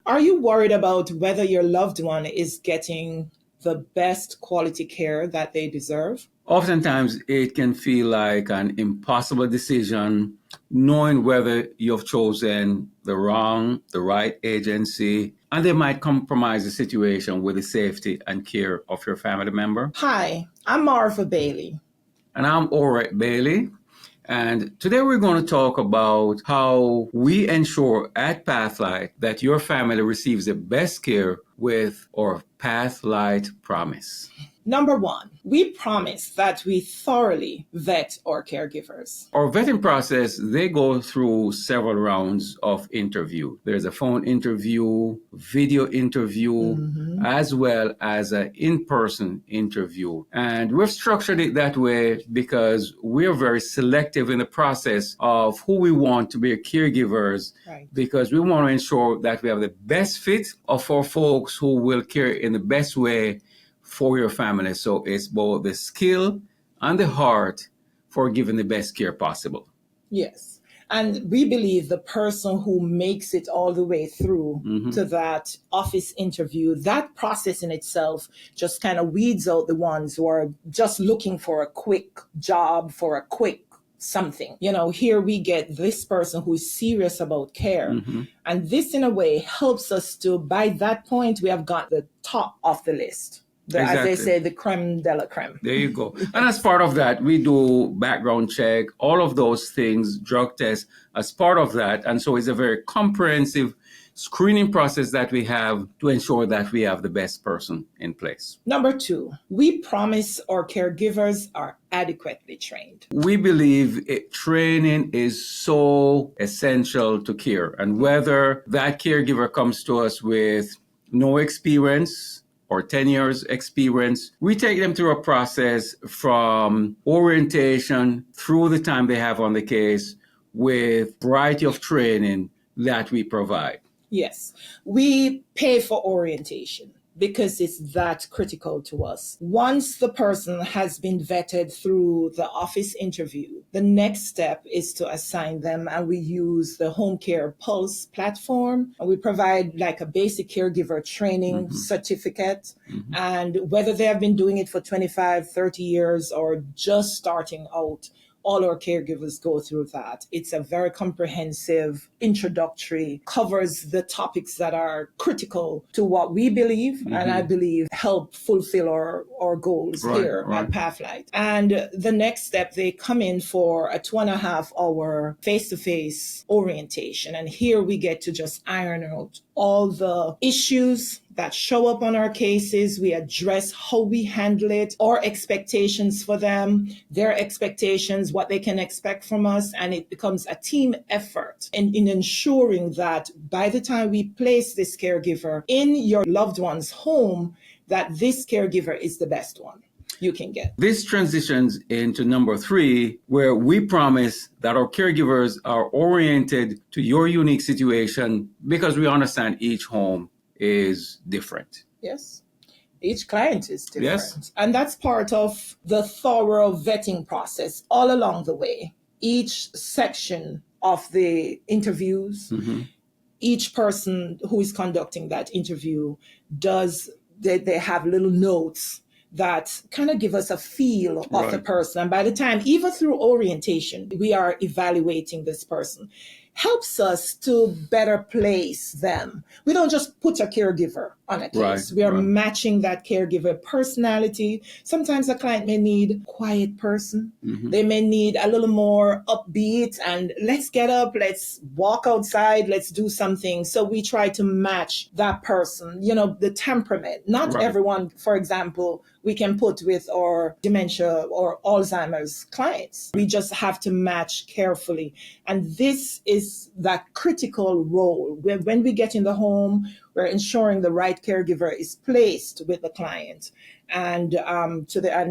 Are you worried about whether your loved one is getting the best quality care that they deserve? Oftentimes, it can feel like an impossible decision, knowing whether you've chosen the right agency, and they might compromise the situation with the safety and care of your family member. Hi, I'm Marva Bailey. And I'm Orette Bailey. And today we're going to talk about how we ensure at Pathlight that your family receives the best care with our Pathlight promise. Number one, we promise that we thoroughly vet our caregivers. Our vetting process, they go through several rounds of interview. There's a phone interview, video interview, as well as an in-person interview. And we've structured it that way because we're very selective in the process of who we want to be caregivers, because we want to ensure that we have the best fit of our folks who will care in the best way for your family. So it's both the skill and the heart for giving the best care possible. Yes. And we believe the person who makes it all the way through to that office interview, that process in itself just kind of weeds out the ones who are just looking for a quick job, for a quick something. You know, here we get this person who is serious about care. And this in a way helps us to, by that point, we have got the top of the list. As they say, the creme de la creme. There you go. And as part of that, we do background check, all of those things, drug tests as part of that. And so it's a very comprehensive screening process that we have to ensure that we have the best person in place. Number two, we promise our caregivers are adequately trained. We believe training is so essential to care. And whether that caregiver comes to us with no experience or 10 years experience, we take them through a process from orientation through the time they have on the case with variety of training that we provide. Yes, we pay for orientation because it's that critical to us. Once the person has been vetted through the office interview, the next step is to assign them, and we use the Home Care Pulse platform. And we provide like a basic caregiver training certificate. And whether they have been doing it for 25, 30 years or just starting out, all our caregivers go through that. It's a very comprehensive, introductory, covers the topics that are critical to what we believe, and I believe help fulfill our goals here at Pathlight. And the next step, they come in for a 2.5-hour face-to-face orientation. And here we get to just iron out all the issues that show up on our cases. We address how we handle it, our expectations for them, their expectations, what they can expect from us. And it becomes a team effort in ensuring that by the time we place this caregiver in your loved one's home, that this caregiver is the best one you can get. This transitions into number 3, where we promise that our caregivers are oriented to your unique situation because we understand each home is different. Yes. Each client is different. Yes. And that's part of the thorough vetting process all along the way. Each section of the interviews, each person who is conducting that interview they have little notes that kind of give us a feel of the person. And by the time, even through orientation, we are evaluating this person. Helps us to better place them. We don't just put a caregiver on a case. We are matching that caregiver personality. Sometimes a client may need a quiet person. They may need a little more upbeat and let's get up, let's walk outside, let's do something. So we try to match that person, the temperament. Not everyone, for example, we can put with our dementia or Alzheimer's clients. We just have to match carefully. And this is that critical role where when we get in the home, we're ensuring the right caregiver is placed with the client. and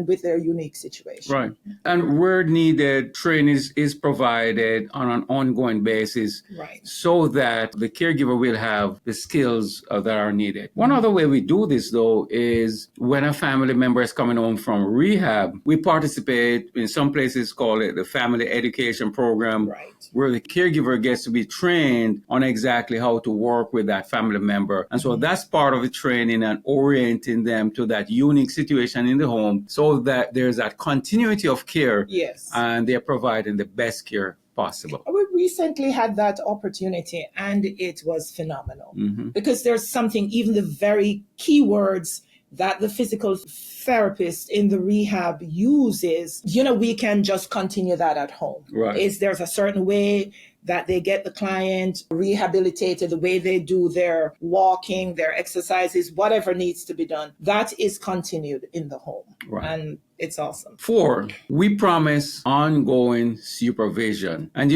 with their unique situation. Right. And where needed, training is provided on an ongoing basis, Right. so that the caregiver will have the skills that are needed. One other way we do this, though, is when a family member is coming home from rehab, we participate in some places call it the family education program, Right. where the caregiver gets to be trained on exactly how to work with that family member. And so that's part of the training and orienting them to that unique situation in the home, so that there's that continuity of care. Yes. And they're providing the best care possible. We recently had that opportunity, and it was phenomenal, because there's something, even the very key words that the physical therapist in the rehab uses, we can just continue that at home. Right. There's a certain way that they get the client rehabilitated, the way they do their walking, their exercises, whatever needs to be done, that is continued in the home. Right. And it's awesome. 4, we promise ongoing supervision. And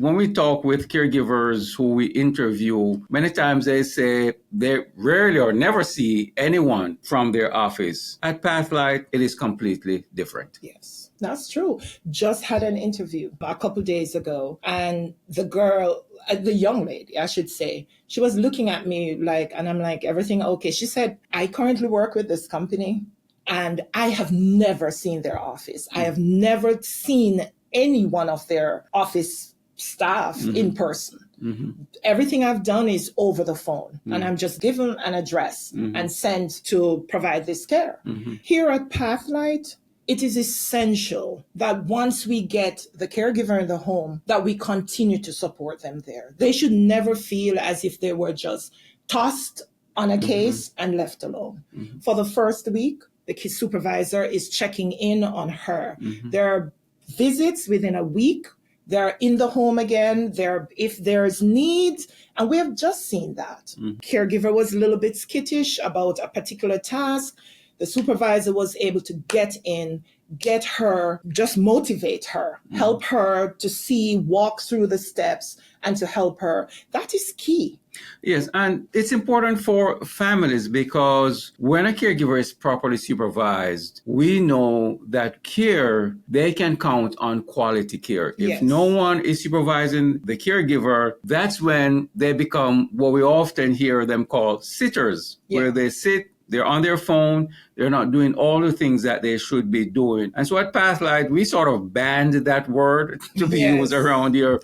when we talk with caregivers who we interview, many times they say they rarely or never see anyone from their office. At Pathlight, it is completely different. Yes, that's true. Just had an interview a couple days ago, and the young lady, I should say, she was looking at me and I'm like, everything okay? She said, I currently work with this company, and I have never seen their office. I have never seen any one of their office staff in person. Everything I've done is over the phone, and I'm just given an address and sent to provide this care. Here at Pathlight, it is essential that once we get the caregiver in the home, that we continue to support them there. They should never feel as if they were just tossed on a case and left alone. For the first week, the supervisor is checking in on her. There are visits within a week. They're in the home again. If there's needs, and we have just seen that. Caregiver was a little bit skittish about a particular task. The supervisor was able to get in, get her, just motivate her, help her to walk through the steps, and to help her. That is key. Yes, and it's important for families, because when a caregiver is properly supervised, we know that they can count on quality care. If no one is supervising the caregiver, that's when they become what we often hear them call sitters, where they sit, they're on their phone, they're not doing all the things that they should be doing. And so at Pathlight, we sort of banned that word to be used around here,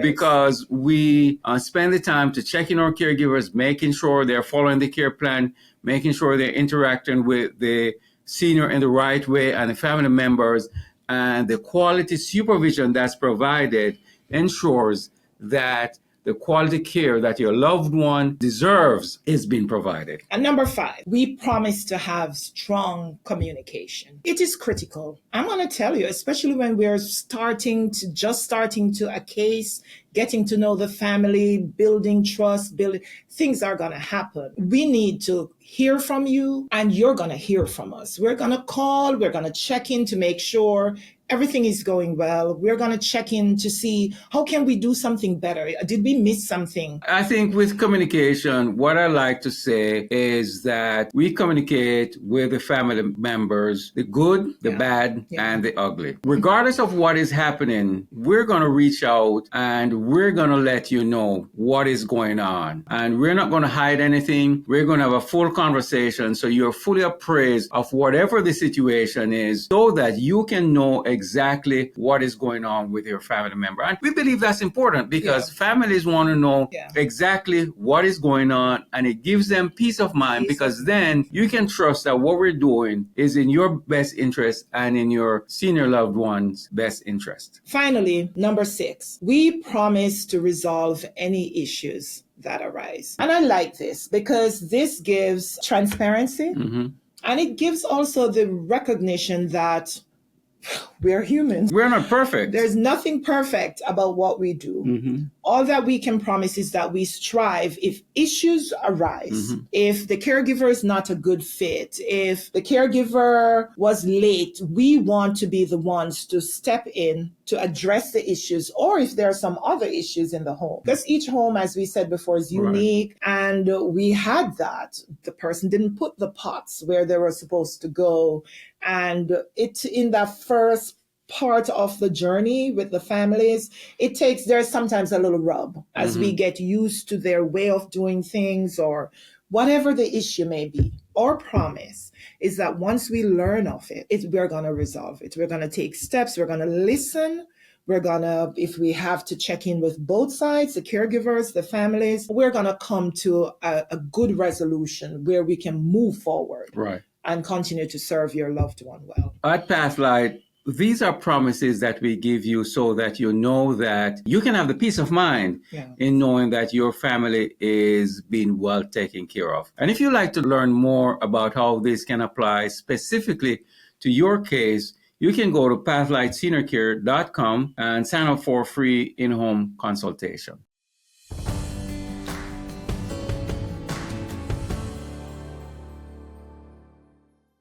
because we spend the time to check in our caregivers, making sure they're following the care plan, making sure they're interacting with the senior in the right way and the family members, and the quality supervision that's provided ensures that the quality care that your loved one deserves is being provided. And number 5, we promise to have strong communication. It is critical. I'm going to tell you, especially when we're starting to a case, getting to know the family, building trust, things are going to happen. We need to hear from you, and you're going to hear from us. We're going to call, we're going to check in to make sure everything is going well. We're going to check in to see how can we do something better. Did we miss something? I think with communication, what I like to say is that we communicate with the family members, the good, the bad, and the ugly. Regardless of what is happening, we're going to reach out and we're going to let you know what is going on. And we're not going to hide anything. We're going to have a full conversation, so you're fully appraised of whatever the situation is, so that you can know exactly what is going on with your family member. And we believe that's important, because families want to know exactly what is going on, and it gives them peace of mind, because then you can trust that what we're doing is in your best interest and in your senior loved one's best interest. Finally, number 6, we promise to resolve any issues that arise. And I like this, because this gives transparency, and it gives also the recognition that We're humans. We're not perfect. There's nothing perfect about what we do. All that we can promise is that we strive. If issues arise, if the caregiver is not a good fit, if the caregiver was late, we want to be the ones to step in to address the issues, or if there are some other issues in the home. Because each home, as we said before, is unique. And we had that. The person didn't put the pots where they were supposed to go. And it's in that first part of the journey with the families, there's sometimes a little rub as we get used to their way of doing things or whatever the issue may be. Our promise is that once we learn of it, we're going to resolve it. We're going to take steps. We're going to listen. We're going to, if we have to check in with both sides, the caregivers, the families, we're going to come to a good resolution where we can move forward and continue to serve your loved one well. At Pathlight, these are promises that we give you so that you know that you can have the peace of mind in knowing that your family is being well taken care of. And if you'd like to learn more about how this can apply specifically to your case, you can go to pathlightseniorcare.com and sign up for a free in-home consultation.